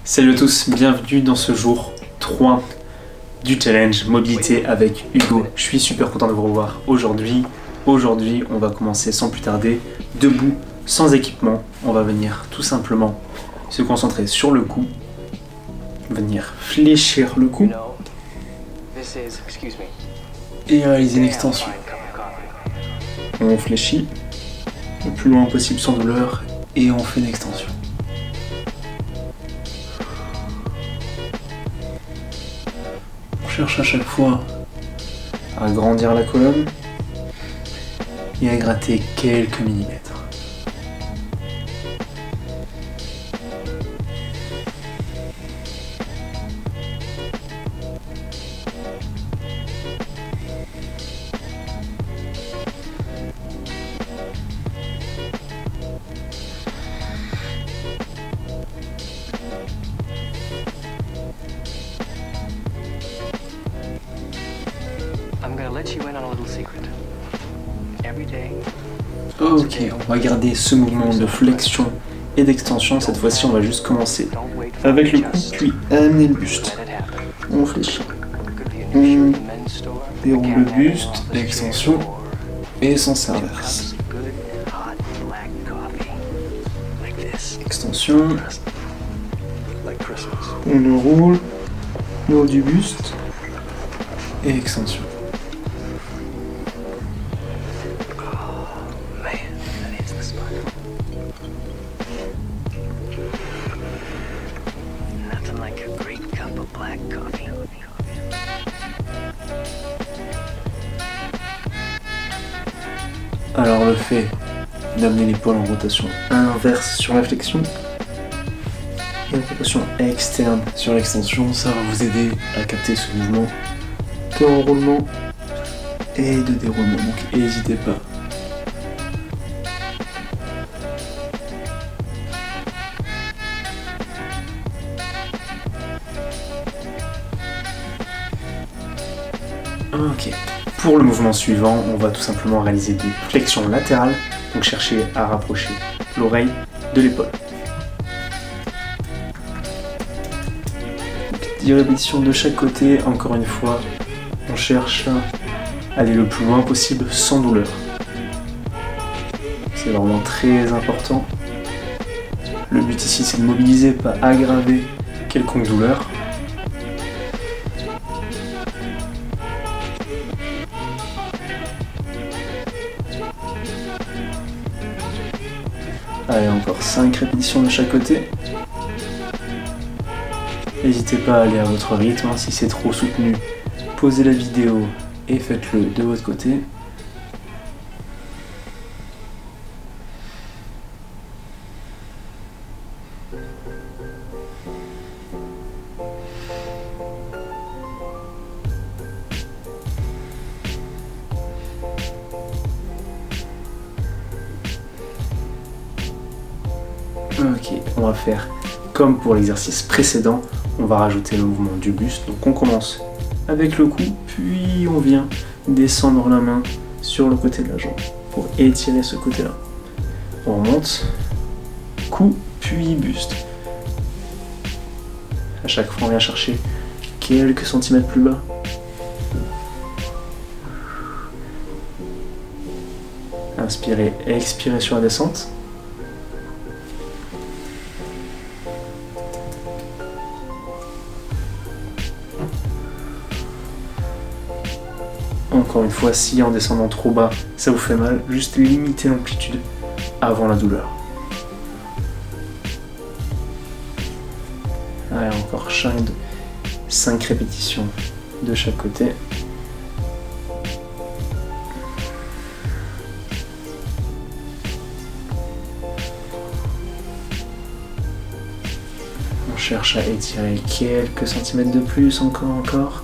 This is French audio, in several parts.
Salut à tous, bienvenue dans ce jour 3 du challenge mobilité avec Hugo. Je suis super content de vous revoir aujourd'hui. Aujourd'hui, on va commencer sans plus tarder, debout, sans équipement. On va venir tout simplement se concentrer sur le cou, venir fléchir le cou et réaliser une extension. On fléchit le plus loin possible sans douleur et on fait une extension. On cherche à chaque fois à agrandir la colonne et à gratter quelques millimètres. Ok, on va garder ce mouvement de flexion et d'extension. Cette fois-ci, on va juste commencer avec le cou, puis amener le buste. On fléchit. On déroule le buste, l'extension et sens inverse. Extension. On le roule le haut du buste et extension. Alors le fait d'amener l'épaule en rotation inverse sur la flexion et une rotation externe sur l'extension, ça va vous aider à capter ce mouvement d'enroulement et de déroulement, donc n'hésitez pas. Ok. Pour le mouvement suivant, on va tout simplement réaliser des flexions latérales, donc chercher à rapprocher l'oreille de l'épaule. 10 répétitions de chaque côté, encore une fois, on cherche à aller le plus loin possible sans douleur. C'est vraiment très important. Le but ici, c'est de mobiliser, pas aggraver quelconque douleur. Allez, encore 5 répétitions de chaque côté. N'hésitez pas à aller à votre rythme, si c'est trop soutenu, posez la vidéo et faites-le de votre côté. Ok, on va faire comme pour l'exercice précédent, on va rajouter le mouvement du buste. Donc on commence avec le cou, puis on vient descendre la main sur le côté de la jambe pour étirer ce côté-là. On remonte, cou, puis buste. À chaque fois, on vient chercher quelques centimètres plus bas. Inspirez, expirez sur la descente. Encore une fois, si en descendant trop bas, ça vous fait mal, juste limitez l'amplitude avant la douleur. Allez, encore 5 répétitions de chaque côté. On cherche à étirer quelques centimètres de plus, encore.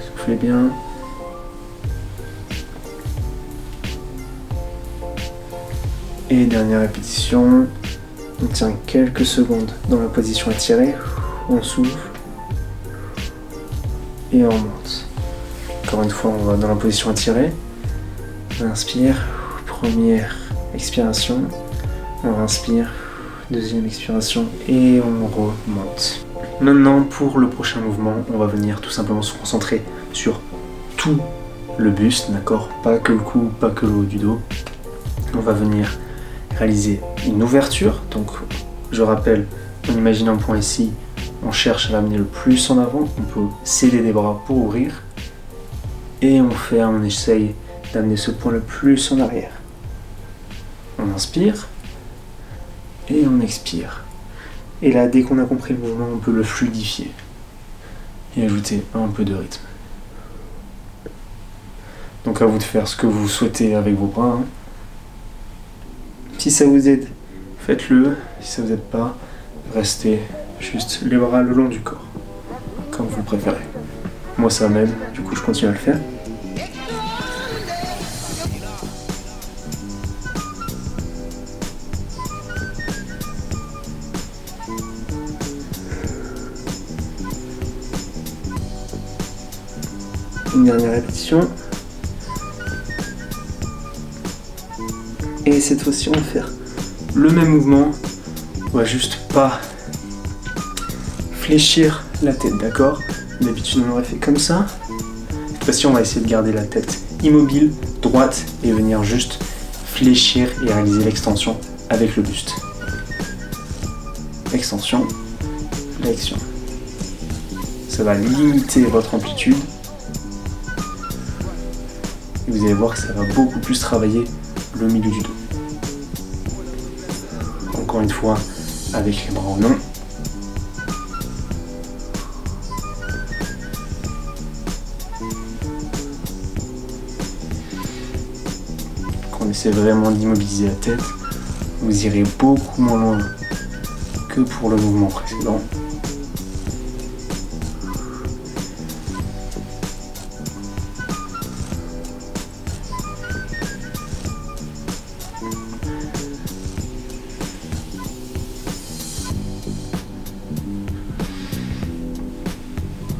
Soufflez bien. Et dernière répétition, on tient quelques secondes dans la position étirée, on souffle et on monte. Encore une fois, on va dans la position étirée, On inspire, première expiration, on inspire, deuxième expiration et on remonte. Maintenant pour le prochain mouvement, on va venir tout simplement se concentrer sur tout le buste, d'accord? Pas que le cou, pas que le haut du dos. On va venir réaliser une ouverture, donc je rappelle, on imagine un point ici, on cherche à l'amener le plus en avant, on peut sceller les bras pour ouvrir, et on essaye d'amener ce point le plus en arrière. On inspire, et on expire. Et là, dès qu'on a compris le mouvement, on peut le fluidifier, et ajouter un peu de rythme. Donc à vous de faire ce que vous souhaitez avec vos bras. Hein. Si ça vous aide, faites-le. Si ça vous aide pas, restez juste les bras le long du corps, comme vous le préférez. Moi ça m'aide, du coup je continue à le faire. Une dernière répétition. Et cette fois-ci, on va faire le même mouvement. On va juste pas fléchir la tête, d'accord? D'habitude, on aurait fait comme ça. Cette fois-ci, on va essayer de garder la tête immobile, droite, et venir juste fléchir et réaliser l'extension avec le buste. Extension, flexion. Ça va limiter votre amplitude. Et vous allez voir que ça va beaucoup plus travailler le milieu du dos. Encore une fois, avec les bras en long. Quand on essaie vraiment d'immobiliser la tête, vous irez beaucoup moins loin que pour le mouvement précédent.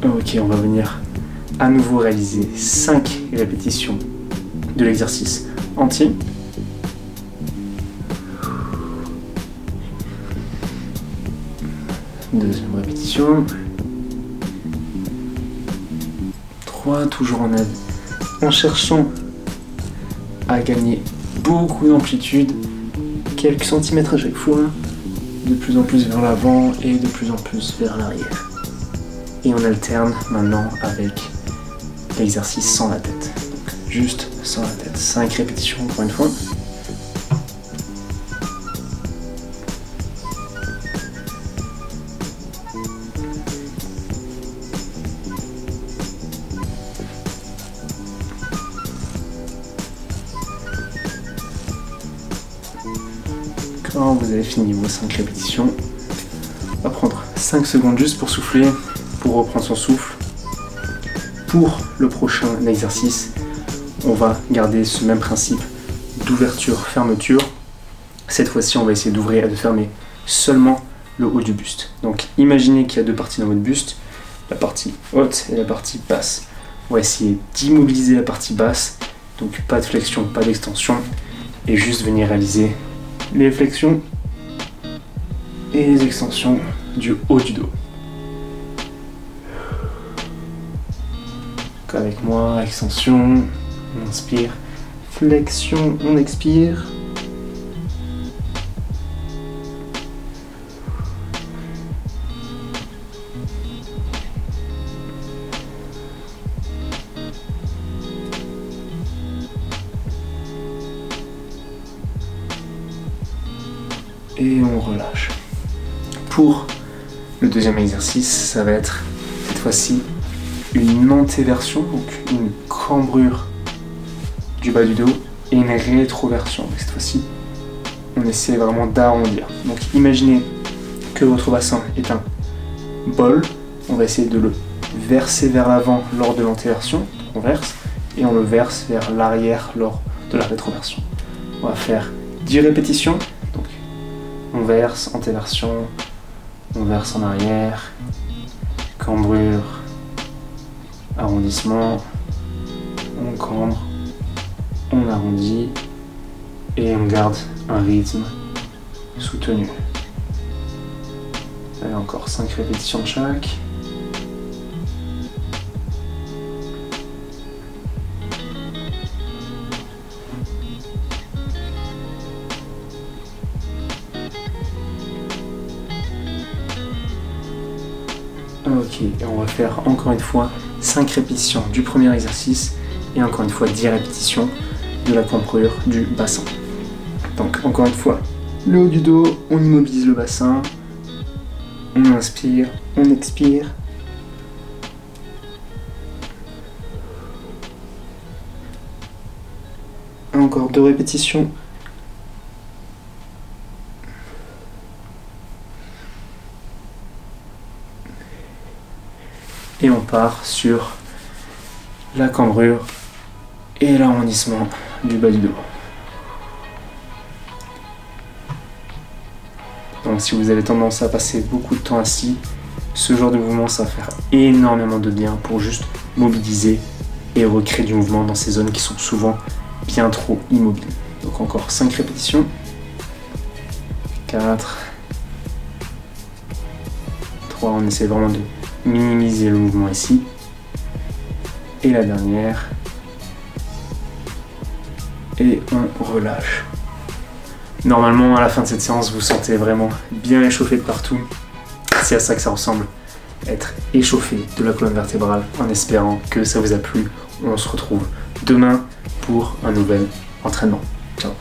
Ok, on va venir à nouveau réaliser 5 répétitions de l'exercice entier. Deuxième répétition. 3, toujours en cherchant à gagner beaucoup d'amplitude, quelques centimètres à chaque fois, de plus en plus vers l'avant et de plus en plus vers l'arrière. Et on alterne maintenant avec l'exercice sans la tête. Donc, juste sans la tête. 5 répétitions encore une fois. Quand vous avez fini vos 5 répétitions, on va prendre 5 secondes juste pour souffler, pour reprendre son souffle. Pour le prochain exercice, on va garder ce même principe d'ouverture-fermeture. Cette fois-ci, on va essayer d'ouvrir et de fermer seulement le haut du buste. Donc imaginez qu'il y a deux parties dans votre buste, la partie haute et la partie basse. On va essayer d'immobiliser la partie basse, donc pas de flexion, pas d'extension, et juste venir réaliser les flexions et les extensions du haut du dos. Avec moi, extension, on inspire, flexion, on expire. Et on relâche. Pour le deuxième exercice, ça va être cette fois-ci une antéversion, donc une cambrure du bas du dos, et une rétroversion. Cette fois-ci, on essaie vraiment d'arrondir. Donc imaginez que votre bassin est un bol, on va essayer de le verser vers l'avant lors de l'antéversion, on verse, et on le verse vers l'arrière lors de la rétroversion. On va faire 10 répétitions, donc on verse, antéversion, on verse en arrière, cambrure, arrondissement, on cambre, on arrondit et on garde un rythme soutenu. Allez, encore 5 répétitions de chaque. Ok, et on va faire encore une fois 5 répétitions du premier exercice et encore une fois 10 répétitions de la cambrure du bassin. Donc encore une fois, le haut du dos, on immobilise le bassin, on inspire, on expire. Encore 2 répétitions. Et on part sur la cambrure et l'arrondissement du bas du dos. Donc si vous avez tendance à passer beaucoup de temps assis, ce genre de mouvement ça va faire énormément de bien pour juste mobiliser et recréer du mouvement dans ces zones qui sont souvent bien trop immobiles. Donc encore 5 répétitions. 4. 3, on essaie vraiment de minimiser le mouvement ici. Et la dernière. Et on relâche. Normalement, à la fin de cette séance, vous sentez vraiment bien échauffé de partout. C'est à ça que ça ressemble, être échauffé de la colonne vertébrale, en espérant que ça vous a plu. On se retrouve demain pour un nouvel entraînement. Ciao.